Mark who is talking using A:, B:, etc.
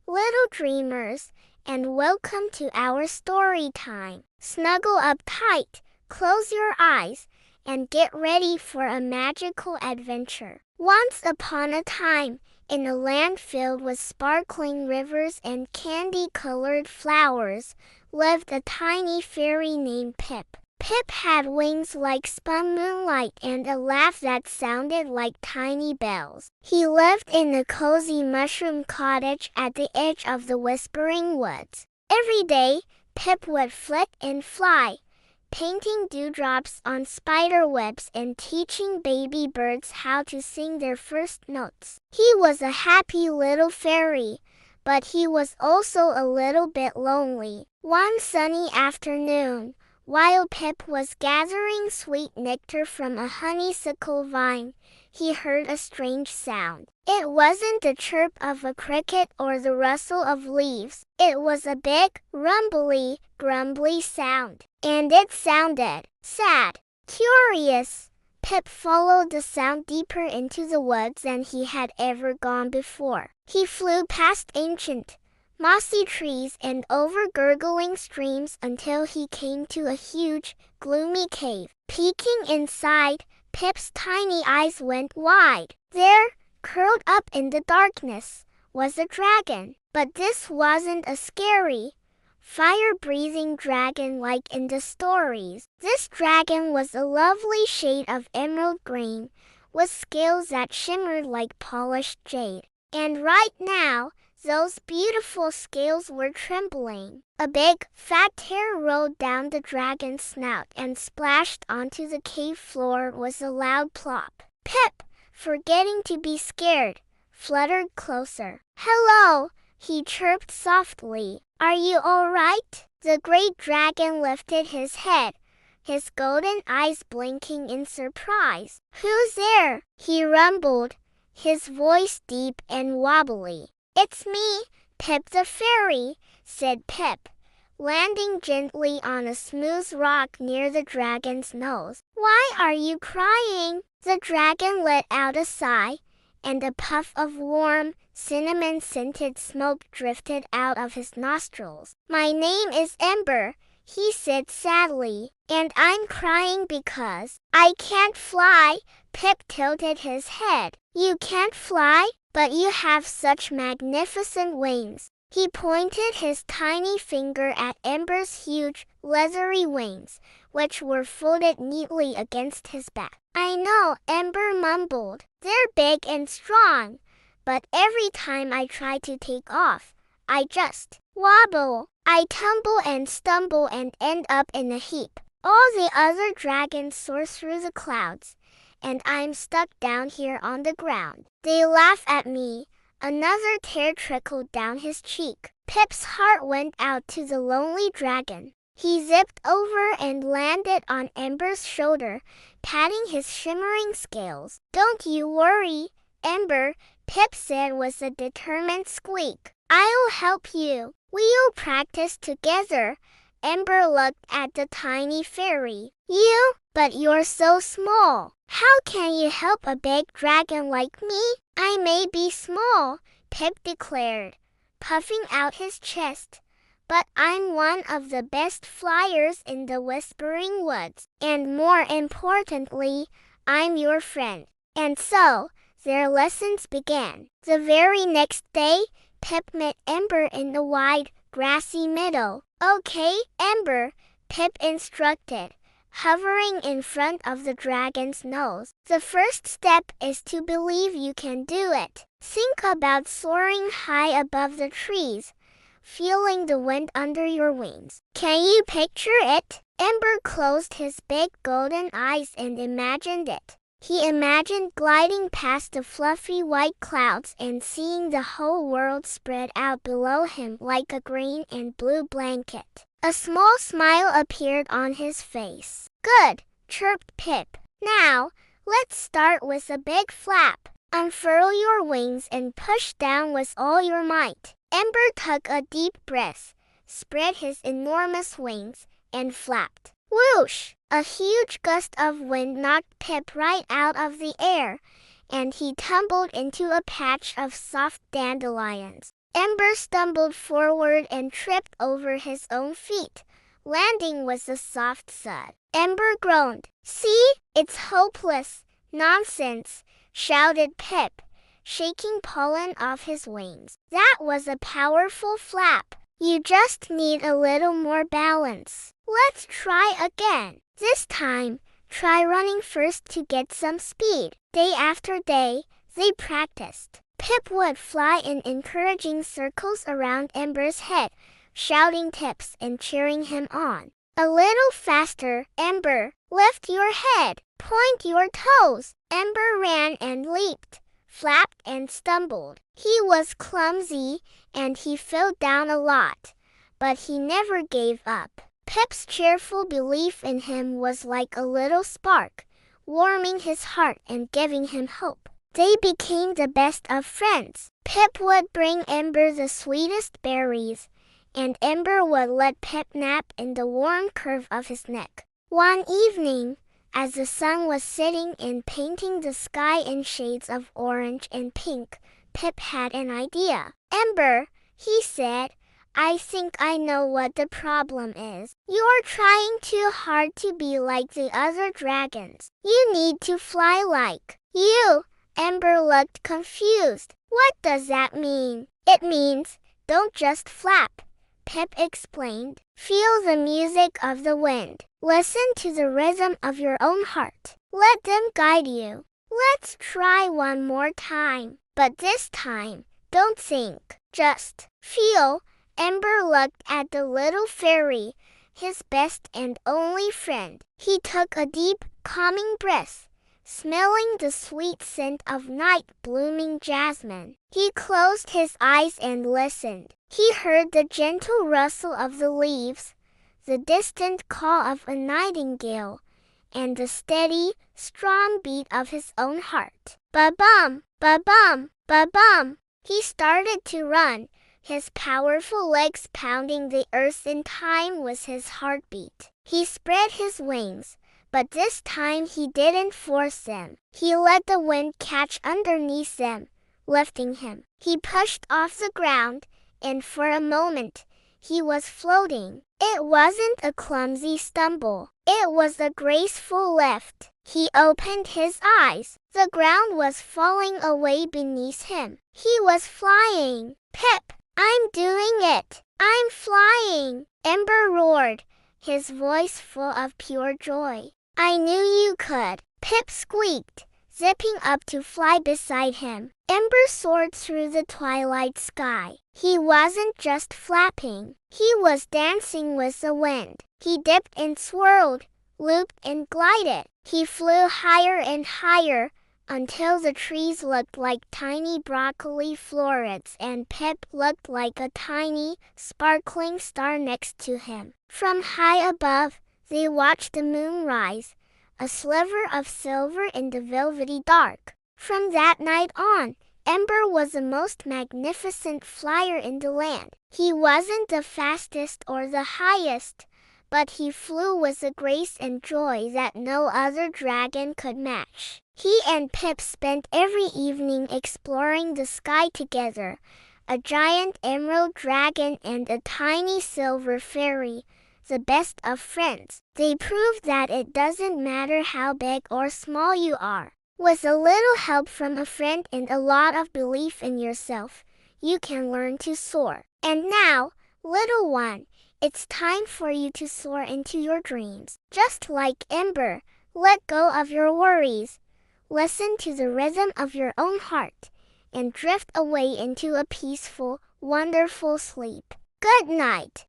A: little dreamers, and welcome to our story time. Snuggle up tight, close your eyes, and get ready for a magical adventure. Once upon a time, in a land filled with sparkling rivers and candy-colored flowers, lived a tiny fairy named Pip. Pip had wings like spun moonlight and a laugh that sounded like tiny bells. He lived in a cozy mushroom cottage at the edge of the whispering woods. Every day, Pip would flit and fly, painting dewdrops on spider webs and teaching baby birds how to sing their first notes. He was a happy little fairy, but he was also a little bit lonely. One sunny afternoon, while Pip was gathering sweet nectar from a honeysuckle vine, he heard a strange sound. It wasn't the chirp of a cricket or the rustle of leaves. It was a big, rumbly, grumbly sound. And it sounded sad. Curious, Pip followed the sound deeper into the woods than he had ever gone before. He flew past ancient, mossy trees and over gurgling streams until he came to a huge, gloomy cave. Peeking inside, Pip's tiny eyes went wide. There, curled up in the darkness, was a dragon. But this wasn't a scary, fire-breathing dragon like in the stories. This dragon was a lovely shade of emerald green, with scales that shimmered like polished jade. And right now, those beautiful scales were trembling. A big, fat tear rolled down the dragon's snout and splashed onto the cave floor with a loud plop. Pip, forgetting to be scared, fluttered closer. "Hello," he chirped softly. "Are you all right?" The great dragon lifted his head, his golden eyes blinking in surprise. "Who's there?" he rumbled, his voice deep and wobbly. "It's me, Pip the fairy," said Pip, landing gently on a smooth rock near the dragon's nose. "Why are you crying?" The dragon let out a sigh, and a puff of warm, cinnamon-scented smoke drifted out of his nostrils. "My name is Ember," he said sadly, "and I'm crying because I can't fly." Pip tilted his head. "You can't fly? But you have such magnificent wings." He pointed his tiny finger at Ember's huge, leathery wings, which were folded neatly against his back. "I know," Ember mumbled. "They're big and strong, but every time I try to take off, I just wobble. I tumble and stumble and end up in a heap. All the other dragons soar through the clouds, and I'm stuck down here on the ground. They laugh at me." Another tear trickled down his cheek. Pip's heart went out to the lonely dragon. He zipped over and landed on Ember's shoulder, patting his shimmering scales. "Don't you worry, Ember," Pip said with a determined squeak. "I'll help you. We'll practice together." Ember looked at the tiny fairy. "You? But you're so small. How can you help a big dragon like me?" "I may be small," Pip declared, puffing out his chest, "but I'm one of the best flyers in the Whispering Woods. And more importantly, I'm your friend." And so, their lessons began. The very next day, Pip met Ember in the wide, grassy meadow. "Okay, Ember," Pip instructed, hovering in front of the dragon's nose. "The first step is to believe you can do it. Think about soaring high above the trees, feeling the wind under your wings. Can you picture it?" Ember closed his big golden eyes and imagined it. He imagined gliding past the fluffy white clouds and seeing the whole world spread out below him like a green and blue blanket. A small smile appeared on his face. "Good," chirped Pip. "Now, let's start with a big flap. Unfurl your wings and push down with all your might." Ember took a deep breath, spread his enormous wings, and flapped. Whoosh! A huge gust of wind knocked Pip right out of the air, and he tumbled into a patch of soft dandelions. Ember stumbled forward and tripped over his own feet. Landing was a soft thud. Ember groaned. "See? It's hopeless. Nonsense," shouted Pip, shaking pollen off his wings. "That was a powerful flap. You just need a little more balance. Let's try again. This time, try running first to get some speed." Day after day, they practiced. Pip would fly in encouraging circles around Ember's head, shouting tips and cheering him on. "A little faster, Ember. Lift your head. Point your toes." Ember ran and leaped, flapped and stumbled. He was clumsy, and he fell down a lot, but he never gave up. Pip's cheerful belief in him was like a little spark, warming his heart and giving him hope. They became the best of friends. Pip would bring Ember the sweetest berries, and Ember would let Pip nap in the warm curve of his neck. One evening, as the sun was setting and painting the sky in shades of orange and pink, Pip had an idea. "Ember," he said, "I think I know what the problem is. You're trying too hard to be like the other dragons. You need to fly like you." Ember looked confused. "What does that mean?" "It means, don't just flap," Pip explained. "Feel the music of the wind. Listen to the rhythm of your own heart. Let them guide you." "Let's try one more time. But this time, don't think. Just feel." Ember looked at the little fairy, his best and only friend. He took a deep, calming breath, smelling the sweet scent of night-blooming jasmine. He closed his eyes and listened. He heard the gentle rustle of the leaves, the distant call of a nightingale, and the steady, strong beat of his own heart. Ba-bum, ba-bum, ba-bum. He started to run, his powerful legs pounding the earth in time with his heartbeat. He spread his wings, but this time he didn't force them. He let the wind catch underneath them, lifting him. He pushed off the ground, and for a moment, he was floating. It wasn't a clumsy stumble. It was a graceful lift. He opened his eyes. The ground was falling away beneath him. He was flying. "Pip, I'm doing it! I'm flying!" Ember roared, his voice full of pure joy. "I knew you could," Pip squeaked, zipping up to fly beside him. Ember soared through the twilight sky. He wasn't just flapping. He was dancing with the wind. He dipped and swirled, looped and glided. He flew higher and higher, until the trees looked like tiny broccoli florets and Pip looked like a tiny, sparkling star next to him. From high above, they watched the moon rise, a sliver of silver in the velvety dark. From that night on, Ember was the most magnificent flyer in the land. He wasn't the fastest or the highest, but he flew with a grace and joy that no other dragon could match. He and Pip spent every evening exploring the sky together, a giant emerald dragon and a tiny silver fairy, the best of friends. They proved that it doesn't matter how big or small you are. With a little help from a friend and a lot of belief in yourself, you can learn to soar. And now, little one, it's time for you to soar into your dreams. Just like Ember, let go of your worries. Listen to the rhythm of your own heart, and drift away into a peaceful, wonderful sleep. Good night.